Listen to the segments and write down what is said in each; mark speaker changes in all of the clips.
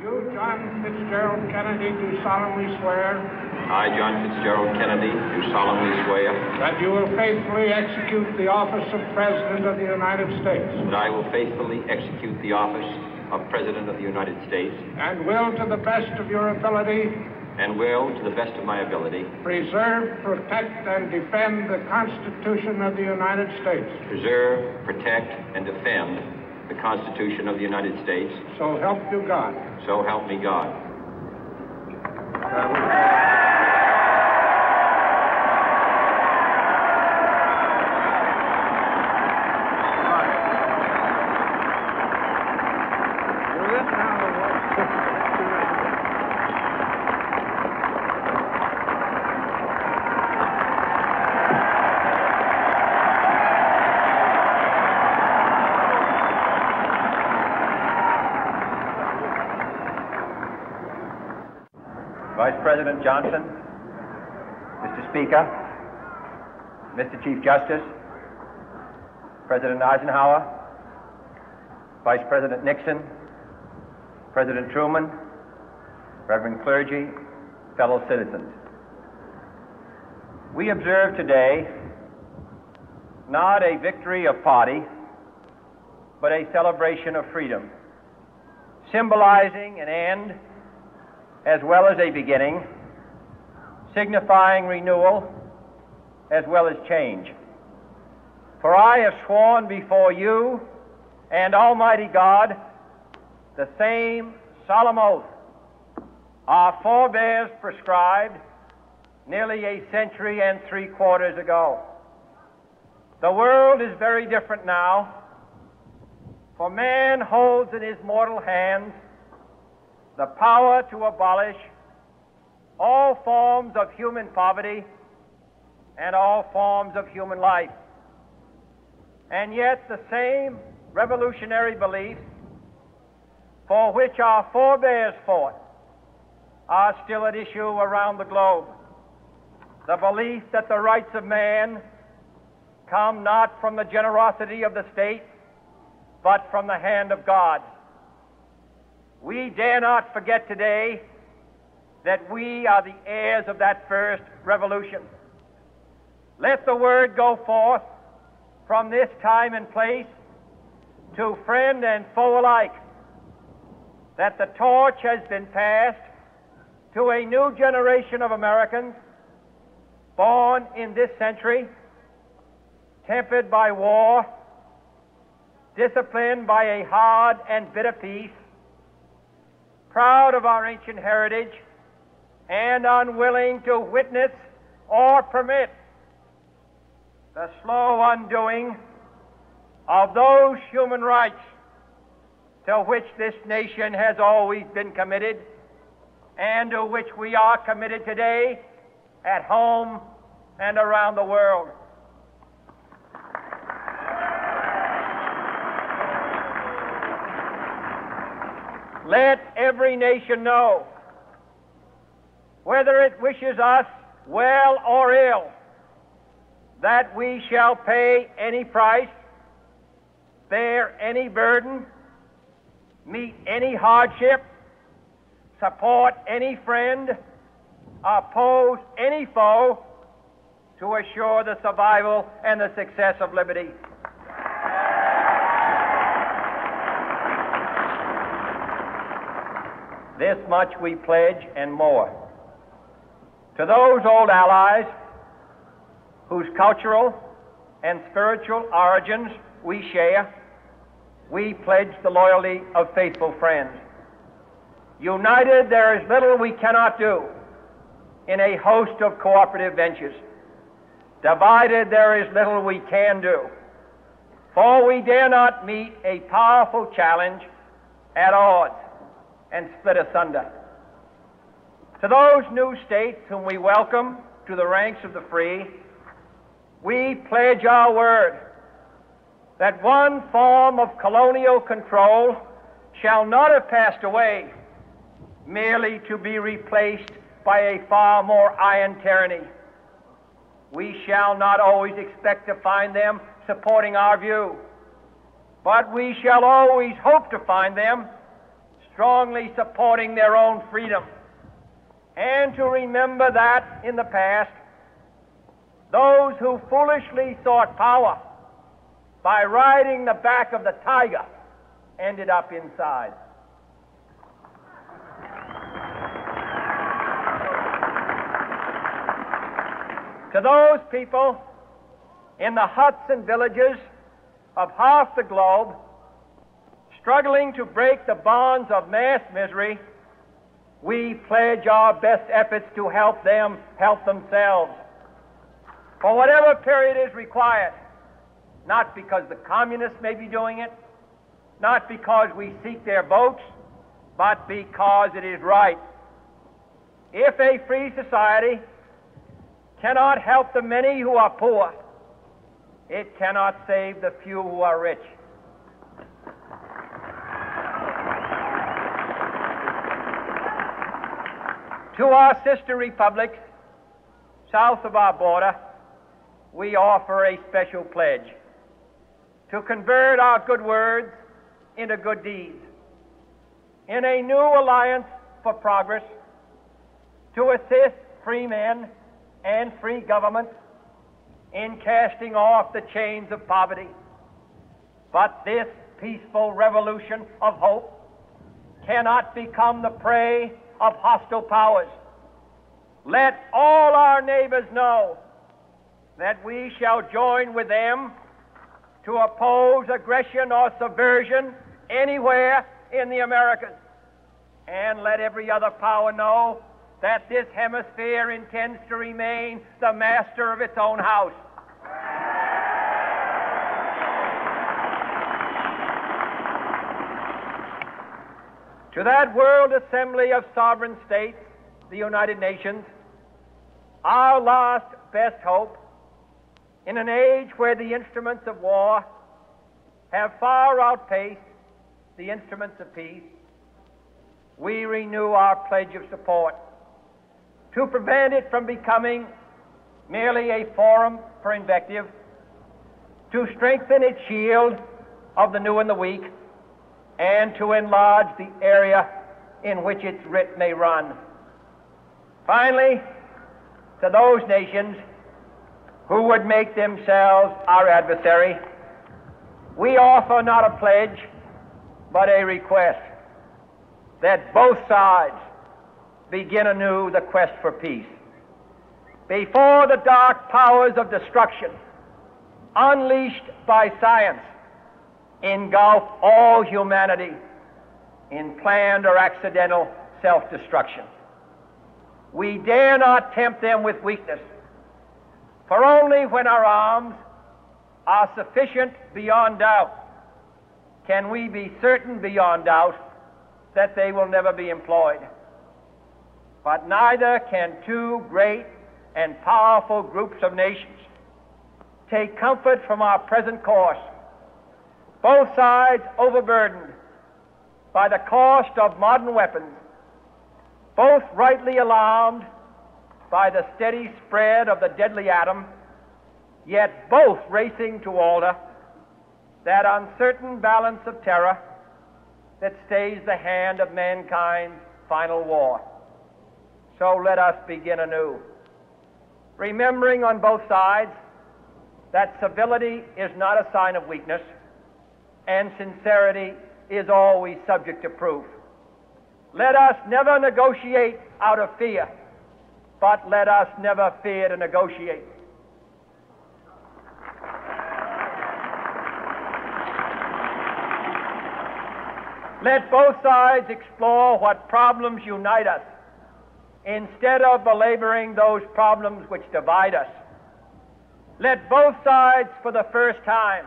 Speaker 1: You, John Fitzgerald Kennedy, do solemnly swear.
Speaker 2: I, John Fitzgerald Kennedy, do solemnly swear.
Speaker 1: That you will faithfully execute the office of President of the United States.
Speaker 2: That I will faithfully execute the office of President of the United States.
Speaker 1: And will, to the best of your ability.
Speaker 2: And will, to the best of my ability.
Speaker 1: Preserve, protect, and defend the Constitution of the United States.
Speaker 2: Preserve, protect, and defend the Constitution of the United States.
Speaker 1: So help you God.
Speaker 2: So help me God.
Speaker 3: Vice President Johnson, Mr. Speaker, Mr. Chief Justice, President Eisenhower, Vice President Nixon, President Truman, Reverend clergy, fellow citizens. We observe today not a victory of party, but a celebration of freedom, symbolizing an end as well as a beginning, signifying renewal as well as change. For I have sworn before you and Almighty God the same solemn oath our forebears prescribed nearly a century and 3/4 ago. The world is very different now, for man holds in his mortal hands the power to abolish all forms of human poverty and all forms of human life. And yet the same revolutionary beliefs for which our forebears fought are still at issue around the globe. The belief that the rights of man come not from the generosity of the state, but from the hand of God. We dare not forget today that we are the heirs of that first revolution. Let the word go forth from this time and place to friend and foe alike that the torch has been passed to a new generation of Americans born in this century, tempered by war, disciplined by a hard and bitter peace, proud of our ancient heritage, and unwilling to witness or permit the slow undoing of those human rights to which this nation has always been committed and to which we are committed today at home and around the world. Let every nation know, whether it wishes us well or ill, that we shall pay any price, bear any burden, meet any hardship, support any friend, oppose any foe to assure the survival and the success of liberty. This much we pledge and more. To those old allies whose cultural and spiritual origins we share, we pledge the loyalty of faithful friends. United, there is little we cannot do in a host of cooperative ventures. Divided, there is little we can do, for we dare not meet a powerful challenge at odds and split asunder. To those new states whom we welcome to the ranks of the free, we pledge our word that one form of colonial control shall not have passed away merely to be replaced by a far more iron tyranny. We shall not always expect to find them supporting our view, but we shall always hope to find them strongly supporting their own freedom, and to remember that in the past, those who foolishly sought power by riding the back of the tiger ended up inside. To those people in the huts and villages of half the globe struggling to break the bonds of mass misery, we pledge our best efforts to help them help themselves for whatever period is required, not because the communists may be doing it, not because we seek their votes, but because it is right. If a free society cannot help the many who are poor, it cannot save the few who are rich. To our sister republics south of our border, we offer a special pledge to convert our good words into good deeds, in a new alliance for progress, to assist free men and free governments in casting off the chains of poverty. But this peaceful revolution of hope cannot become the prey of hostile powers. Let all our neighbors know that we shall join with them to oppose aggression or subversion anywhere in the Americas. And let every other power know that this hemisphere intends to remain the master of its own house. To that World Assembly of Sovereign States, the United Nations, our last best hope, in an age where the instruments of war have far outpaced the instruments of peace, we renew our pledge of support to prevent it from becoming merely a forum for invective, to strengthen its shield of the new and the weak, and to enlarge the area in which its writ may run. Finally, to those nations who would make themselves our adversary, we offer not a pledge, but a request that both sides begin anew the quest for peace. Before the dark powers of destruction, unleashed by science, engulf all humanity in planned or accidental self-destruction, we dare not tempt them with weakness, for only when our arms are sufficient beyond doubt can we be certain beyond doubt that they will never be employed. But neither can two great and powerful groups of nations take comfort from our present course, both sides overburdened by the cost of modern weapons, both rightly alarmed by the steady spread of the deadly atom, yet both racing to alter that uncertain balance of terror that stays the hand of mankind's final war. So let us begin anew, remembering on both sides that civility is not a sign of weakness, and sincerity is always subject to proof. Let us never negotiate out of fear, but let us never fear to negotiate. Let both sides explore what problems unite us, instead of belaboring those problems which divide us. Let both sides, for the first time,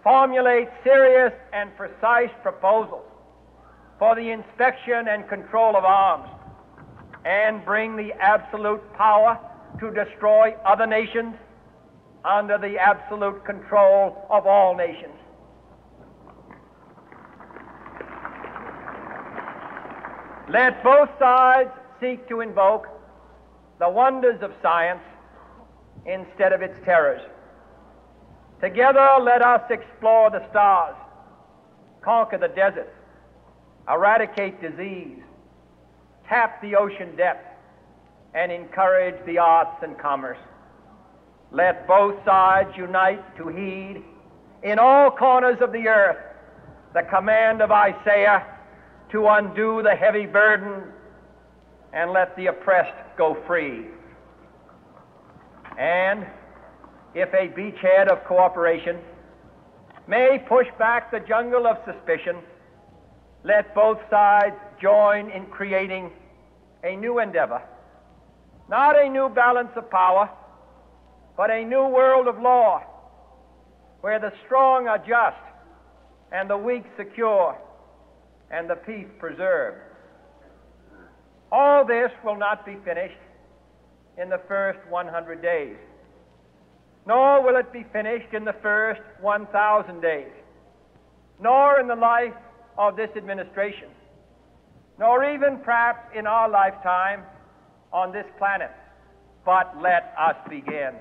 Speaker 3: formulate serious and precise proposals for the inspection and control of arms, and bring the absolute power to destroy other nations under the absolute control of all nations. Let both sides seek to invoke the wonders of science instead of its terrors. Together, let us explore the stars, conquer the deserts, eradicate disease, tap the ocean depth, and encourage the arts and commerce. Let both sides unite to heed in all corners of the earth the command of Isaiah to undo the heavy burden and let the oppressed go free. And if a beachhead of cooperation may push back the jungle of suspicion, let both sides join in creating a new endeavor, not a new balance of power, but a new world of law, where the strong are just and the weak secure and the peace preserved. All this will not be finished in the first 100 days, nor will it be finished in the first 1,000 days, nor in the life of this administration, nor even perhaps in our lifetime on this planet. But let us begin.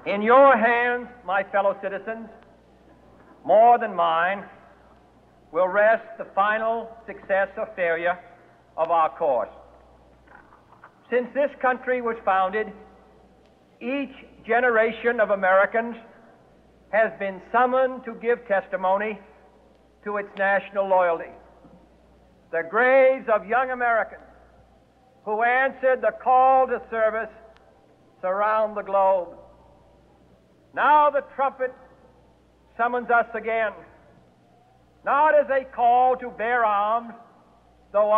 Speaker 3: In your hands, my fellow citizens, more than mine, will rest the final success or failure of our course. Since this country was founded, each generation of Americans has been summoned to give testimony to its national loyalty. The graves of young Americans who answered the call to service surround the globe. Now the trumpet summons us again, not as a call to bear arms, though